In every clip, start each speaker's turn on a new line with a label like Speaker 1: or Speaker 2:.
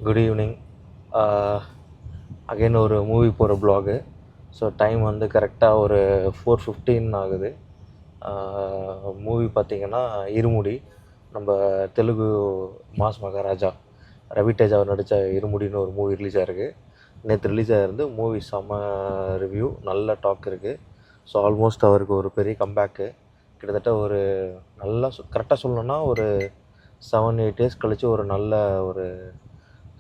Speaker 1: Good evening. Again ஒரு movie போகிற ப்ளாகு. So time வந்து கரெக்டாக ஒரு 4:15 ஆகுது. மூவி பார்த்திங்கன்னா இருமுடி, நம்ம தெலுங்கு மாஸ் மகாராஜா ரவிடேஜ் அவர் நடித்த இருமுடின்னு ஒரு மூவி ரிலீஸ் ஆகிருக்கு. நேற்று ரிலீஸ் ஆகிருந்து. மூவி செம்ம ரிவ்யூ, நல்ல டாக் இருக்குது. ஸோ ஆல்மோஸ்ட் அவருக்கு ஒரு பெரிய கம்பேக்கு. கிட்டத்தட்ட ஒரு நல்லா கரெக்டாக சொல்லணுன்னா ஒரு 7-8 இயர்ஸ் கழித்து ஒரு நல்ல ஒரு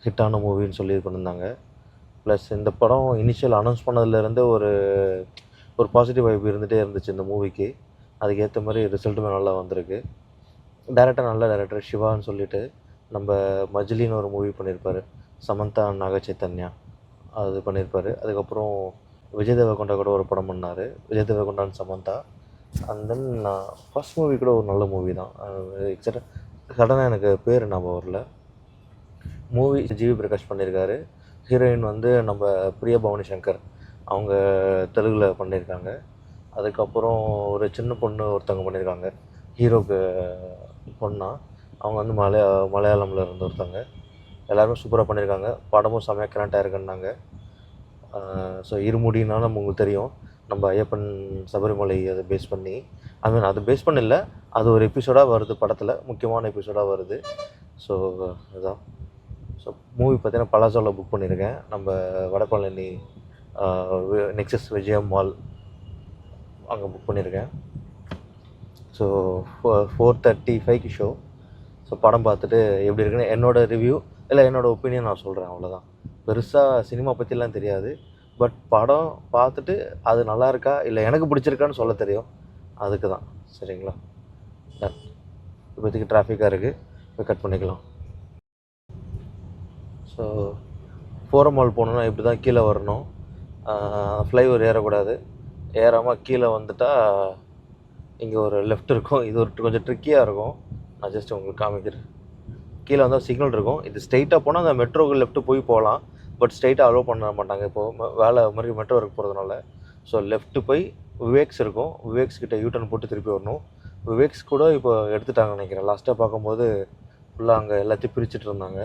Speaker 1: ஹிட்டான மூவின்னு சொல்லி பண்ணியிருந்தாங்க. ப்ளஸ் இந்த படம் இனிஷியல் அனௌன்ஸ் பண்ணதுலேருந்து ஒரு பாசிட்டிவ் வைப் இருந்துகிட்டே இருந்துச்சு இந்த மூவிக்கு. அதுக்கேற்ற மாதிரி ரிசல்ட்டுமே நல்லா வந்திருக்கு. டேரக்டர் நல்ல டேரக்டர் சிவான்னு சொல்லிட்டு நம்ம மஜ்லின்னு ஒரு மூவி பண்ணியிருப்பார், சமந்தா நாக சைத்தன்யா அது பண்ணியிருப்பார். அதுக்கப்புறம் விஜய் தேவரகொண்டா கூட ஒரு படம் பண்ணார், Vijay Deverakonda and Samantha. And then first movie கூட ஒரு நல்ல மூவி தான். எக்ஸாக்டாக சடனாக எனக்கு பேர் ஞாபகம் வரல. மூவி ஜிவி பிரகாஷ் பண்ணியிருக்காரு. ஹீரோயின் வந்து நம்ம பிரியா பவானி சங்கர், அவங்க தெலுங்கில் பண்ணியிருக்காங்க. அதுக்கப்புறம் ஒரு சின்ன பொண்ணு ஒருத்தவங்க பண்ணியிருக்காங்க ஹீரோக்கு பொண்ணா, அவங்க வந்து மலையாளமில் இருந்து ஒருத்தவங்க. எல்லாருமே சூப்பராக பண்ணியிருக்காங்க. படமும் செம்மையாக கனெக்ட் ஆகிருக்குன்னாங்க. ஸோ இருமுடினாலும் உங்களுக்கு தெரியும், நம்ம ஐயப்பன் சபரிமலை அதை பேஸ் பண்ணி, அது பேஸ் பண்ண இல்லை, அது ஒரு எபிசோடாக வருது படத்தில், முக்கியமான எபிசோடாக வருது. ஸோ அதுதான். ஸோ மூவி பார்த்தீங்கன்னா பலாசோவில் புக் பண்ணியிருக்கேன், நம்ம வடபழனி நெக்ஸஸ் விஜயம் மால் அங்கே புக் பண்ணியிருக்கேன். So 4:35 show. ஸோ படம் பார்த்துட்டு எப்படி இருக்குன்னு என்னோடய ரிவ்யூ இல்லை என்னோடய ஒப்பீனியன் நான் சொல்கிறேன், அவ்வளோதான். பெருசாக சினிமா பற்றிலாம் தெரியாது, பட் படம் பார்த்துட்டு அது நல்லா இருக்கா இல்லை எனக்கு பிடிச்சிருக்கான்னு சொல்ல தெரியும், அதுக்கு தான். சரிங்களா? இப்போதைக்கு டிராஃபிக்காக இருக்குது, இப்போ கட் பண்ணிக்கலாம். ஸோ ஃபோரம் மால் போகணுன்னா இப்படி தான் கீழே வரணும். ஃப்ளைஓவர் ஏறக்கூடாது, ஏறாமல் கீழே வந்துட்டால் இங்கே ஒரு லெஃப்ட் இருக்கும். இது ஒரு கொஞ்சம் ட்ரிக்கியாக இருக்கும், நான் ஜஸ்ட் உங்களுக்கு காமிக்கிறேன். கீழே வந்தால் சிக்னல் இருக்கும். இது ஸ்ட்ரைட்டாக போனால் அந்த மெட்ரோக்கு லெஃப்ட்டு போகலாம், பட் ஸ்ட்ரைட்டாக அலோவ் பண்ண மாட்டாங்க இப்போது வேலை மாதிரி மெட்ரோ ஒர்க் போகிறதுனால. ஸோ லெஃப்ட்டு போய் விவேக்ஸ் இருக்கும், விவேக்ஸ் கிட்ட யூட்டர்ன் போட்டு திருப்பி வரணும். விவேக்ஸ் கூட இப்போ எடுத்துட்டாங்கன்னு நினைக்கிறேன். லாஸ்ட்டாக பார்க்கும்போது ஃபுல்லாக அங்கே எல்லாத்தையும் பிரிச்சுட்டு இருந்தாங்க.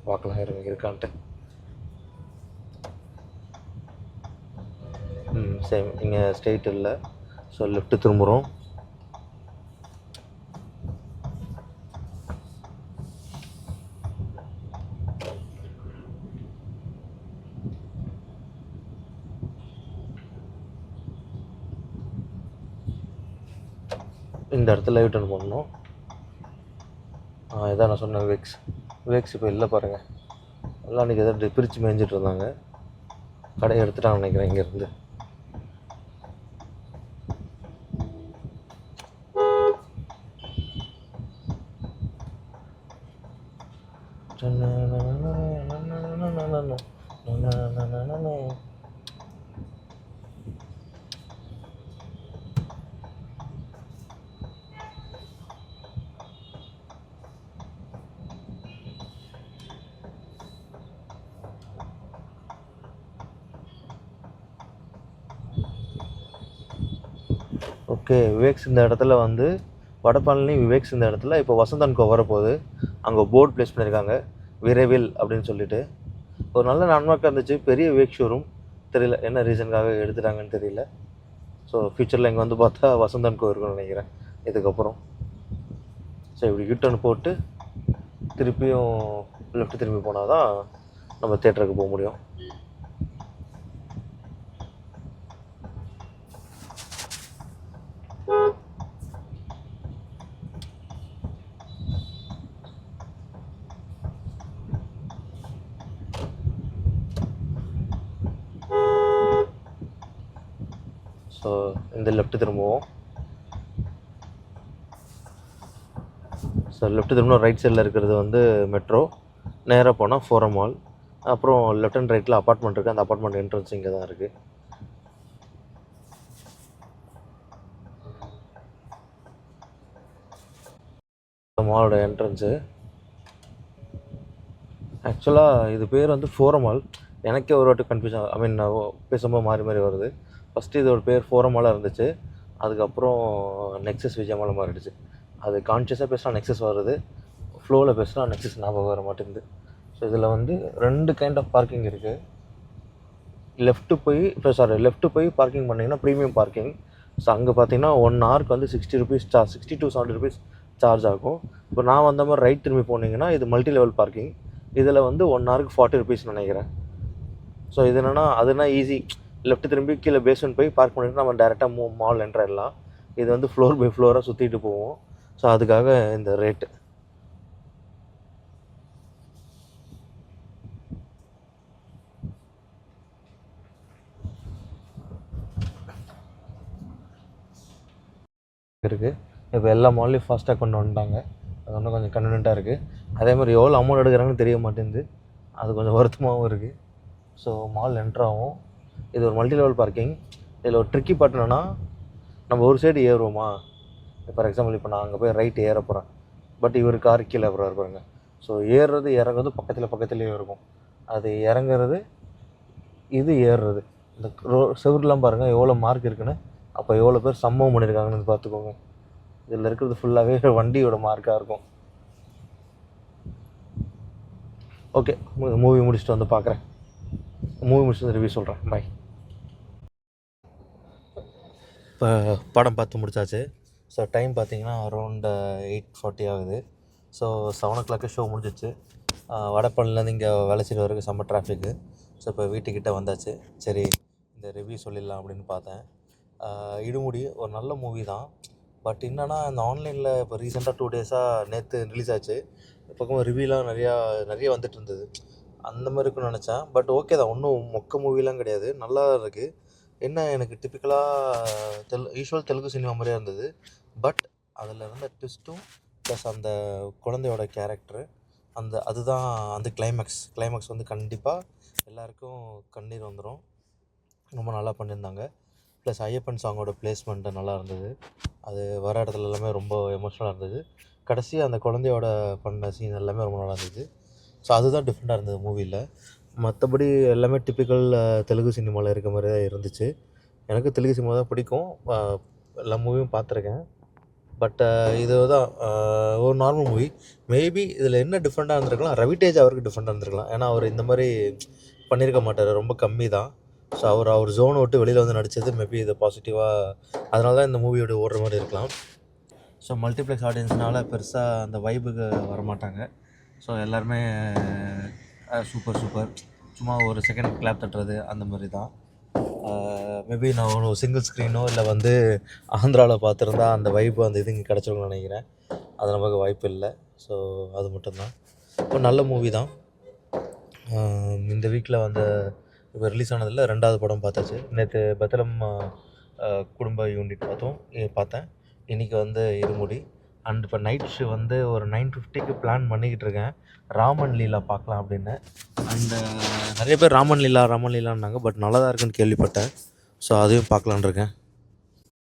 Speaker 1: பார்க்கலாம் இருக்கான்ட்டு. சேம் இங்கே ஸ்ட்ரெயிட் இல்லை, ஸோ லெஃப்ட்டு திரும்புகிறோம். இந்த இடத்துல யூட்டர்ன் பண்ணணும். இதான் நான் சொன்னேன் விவேக்ஸ் இப்போ இல்லை பாருங்கள், எல்லாம் அன்றைக்கி எதாவது பிரித்து மேய்ஞ்சிட்டு இருந்தாங்க. கடையை எடுத்துட்டாங்க நினைக்கிறேன் இங்கேருந்து. ஓகே, விவேக்ஸ் இந்த இடத்துல வந்து வடபழனி விவேக்ஸ் இந்த இடத்துல இப்போ வசந்தன்கோ வரப்போகுது. அங்கே போர்டு ப்ளேஸ் பண்ணியிருக்காங்க விரைவில் அப்படின்னு சொல்லிட்டு. ஒரு நல்ல நன்மைக்காக இருந்துச்சு, பெரிய விவேக் ஷோரூம். தெரியல என்ன ரீசனுக்காக எடுத்துட்டாங்கன்னு தெரியல. ஸோ ஃப்யூச்சரில் இங்கே வந்து பார்த்தா வசந்தன்கோ இருக்குன்னு நினைக்கிறேன் இதுக்கப்புறம். ஸோ இப்படி யூட்டர்ன் போட்டு திருப்பியும் லெஃப்ட் திரும்பி போனால் தான் நம்ம தேட்டருக்கு போக முடியும். ஸோ இந்த லெஃப்ட் திரும்புவோம். ஸோ லெஃப்ட் திரும்பணும். ரைட் சைடில் இருக்கிறது வந்து மெட்ரோ, நேராக போனால் ஃபோரம் மால். அப்புறம் லெஃப்ட் அண்ட் ரைட்டில் அப்பார்ட்மெண்ட் இருக்குது, அந்த அப்பார்ட்மெண்ட் என்ட்ரன்ஸ் இங்கே தான் இருக்குது. மாலோட என்ட்ரன்ஸு. ஆக்சுவலாக இது பேர் வந்து ஃபோரம் மால். எனக்கே ஒரு வாட்டி கன்ஃபியூஷன், நான் பேசும்போது மாறி வருது. ஃபஸ்ட்டு இதோட பேர் ஃபோரம் மாலாக இருந்துச்சு, அதுக்கப்புறம் நெக்ஸஸ் விஜயமால் மாறிடுச்சு. அது கான்ஷியஸாக பேசினா நெக்ஸஸ் வருது, ஃப்ளோவில் பேசுனா நெக்ஸ்ட் ஞாபகம் வர மாட்டேங்குது. ஸோ இதில் வந்து 2 கைண்ட் ஆஃப் பார்க்கிங் இருக்குது. லெஃப்ட்டு போய் பார்க்கிங் பண்ணிங்கன்னா ப்ரீமியம் பார்க்கிங். ஸோ அங்கே பார்த்தீங்கன்னா 1 ஹவருக்கு வந்து 60 ருபீஸ் 60 to 70 ருபீஸ் சார்ஜ் ஆகும். இப்போ நான் வந்த மாதிரி ரைட் திரும்பி போனீங்கன்னா இது மல்டி லெவல் பார்க்கிங். இதில் வந்து 1 ஹவருக்கு 40 ருபீஸ் நினைக்கிறேன். ஸோ இது என்னென்னா அதுனா ஈஸி, லெஃப்ட் திரும்பி கீழே பேஸ்மெண்ட் போய் பார்க் பண்ணிட்டு நம்ம டேரெக்டாக மால் என்ட்ராயிடலாம். இது வந்து ஃப்ளோர் பை ஃப்ளோராக சுற்றிட்டு போவோம். ஸோ அதுக்காக இந்த ரேட்டு. இருக்குது. இப்போ எல்லா மால்லையும் ஃபாஸ்ட்டாக கொண்டு வந்துட்டாங்க. அது இன்னும் கொஞ்சம் கன்வீனியண்ட்டாக இருக்குது. அதே மாதிரி எவ்வளோ அமௌண்ட் எடுக்கிறாங்கன்னு தெரிய மாட்டேங்குது. அது கொஞ்சம் வருத்தமாகவும் இருக்குது. ஸோ மால் என்ட்ராகும். இது ஒரு மல்டி லெவல் பார்க்கிங். இதில் ஒரு ட்ரிக்கி பட்டணுன்னா நம்ம ஒரு சைடு ஏறுவோமா, ஃபார் எக்ஸாம்பிள் இப்போ நான் அங்கே போய் ரைட் ஏற போகிறேன், பட் இவர் கார் கீழே இருப்பாருங்க. ஸோ ஏறுறது இறங்குறது பக்கத்துலேயே இருக்கும். அது இறங்குறது இது ஏறுறது. இந்த செவருலாம் பாருங்கள் எவ்வளோ மார்க் இருக்குன்னு. அப்போ எவ்வளோ பேர் சம்பவம் பண்ணியிருக்காங்கன்னு பார்த்துக்கோங்க. இதில் இருக்கிறது ஃபுல்லாகவே வண்டியோட மார்க்காக இருக்கும். ஓகே, மூவி முடிச்சுட்டு வந்து பார்க்குறேன். மூவி முடிச்சுட்டு ரிவ்யூ சொல்கிறேன். பாய். இப்போ படம் பார்த்து முடிச்சாச்சு. ஸோ டைம் பார்த்தீங்கன்னா அரௌண்ட் 8:40 ஆகுது. ஸோ 7 o'clock ஷோ முடிஞ்சிச்சு. வடபழனிலேருந்து இங்கே வேளச்சேரி வரைக்கும் செம்ம டிராஃபிக்கு. ஸோ இப்போ வீட்டுக்கிட்ட வந்தாச்சு. சரி இந்த ரிவ்யூ சொல்லிடலாம் அப்படின்னு பார்த்தேன். இடுமுடி ஒரு நல்ல மூவி தான். பட் என்னென்னா இந்த ஆன்லைனில் இப்போ ரீசெண்டாக 2 டேஸாக நேற்று ரிலீஸ் ஆச்சு. பக்கம் ரிவ்யூலாம் நிறைய வந்துட்டு இருந்தது. அந்த மாதிரி இருக்குன்னு நினச்சேன். பட் ஓகே தான், ஒன்றும் மொக்க மூவிலாம் கிடையாது, நல்லா இருக்குது. என்ன எனக்கு டிப்பிக்கலாக யூஸ்வல் தெலுங்கு சினிமா மாதிரியாக இருந்தது. பட் அதில் இருந்த ட்விஸ்ட்டும் ப்ளஸ் அந்த குழந்தையோட கேரக்டரு அதுதான் அந்த கிளைமேக்ஸ் வந்து கண்டிப்பாக எல்லாருக்கும் கண்ணீர் வந்துடும். ரொம்ப நல்லா பண்ணியிருந்தாங்க. ப்ளஸ் ஐயப்பன் சாங்கோட பிளேஸ்மெண்ட்டு நல்லா இருந்தது. அது வர இடத்துல எல்லாமே ரொம்ப எமோஷ்னலாக இருந்தது. கடைசியாக அந்த குழந்தையோட பண்ண சீன் எல்லாமே ரொம்ப நல்லா இருந்தது. ஸோ அதுதான் டிஃப்ரெண்ட்டாக இருந்தது மூவியில். மற்றபடி எல்லாமே டிப்பிக்கல் தெலுங்கு சினிமாவில் இருக்க மாதிரி தான் இருந்துச்சு. எனக்கு தெலுங்கு சினிமா தான் பிடிக்கும். எல்லா மூவியும் பார்த்துருக்கேன். பட் இது தான் ஒரு நார்மல் மூவி. மேபி இதில் என்ன டிஃப்ரெண்ட்டாக இருந்திருக்கலாம், ரவிடேஜ் அவருக்கு டிஃப்ரெண்ட்டாக இருந்திருக்கலாம். ஏன்னா அவர் இந்த மாதிரி பண்ணியிருக்க மாட்டார், ரொம்ப கம்மி தான். ஸோ அவர் ஜோனை விட்டு வெளியில் வந்து நடித்தது மேபி இது பாசிட்டிவாக, அதனால தான் இந்த மூவியோட ஓடுற மாதிரி இருக்கலாம். ஸோ மல்டிப்ளெக்ஸ் ஆடியன்ஸ்னால் பெருசாக அந்த வைபுக்கு வரமாட்டாங்க. ஸோ எல்லாருமே சூப்பர் சும்மா ஒரு செகண்ட் கிளாப் தட்டுறது அந்த மாதிரி தான். மேபி நான் ஒரு சிங்கிள் ஸ்க்ரீனோ இல்லை வந்து ஆந்திராவில் பார்த்துருந்தா அந்த வைப்பு அந்த இது இங்கே கிடச்சிருக்குன்னு நினைக்கிறேன். அது நமக்கு வாய்ப்பு இல்லை. ஸோ அது மட்டும்தான். ஒரு நல்ல மூவி தான். இந்த வீக்கில் வந்து இப்போ ரிலீஸ் ஆனதில் 2வது படம் பார்த்தாச்சு. நேற்று பத்திரம் குடும்ப யூனிட் பார்த்தேன். இன்றைக்கி வந்து இருமுடி. அண்ட் இப்போ நைட் ஷோ வந்து ஒரு 9:50க்கு பிளான் பண்ணிக்கிட்டு இருக்கேன். ராமன் லீலா பார்க்கலாம் அப்படின்னு. அண்டு நிறைய பேர் ராமன் லீலான்னாங்க. பட் நல்லா தான் இருக்குன்னு கேள்விப்பட்டேன். ஸோ அதையும் பார்க்கலான்னு இருக்கேன்.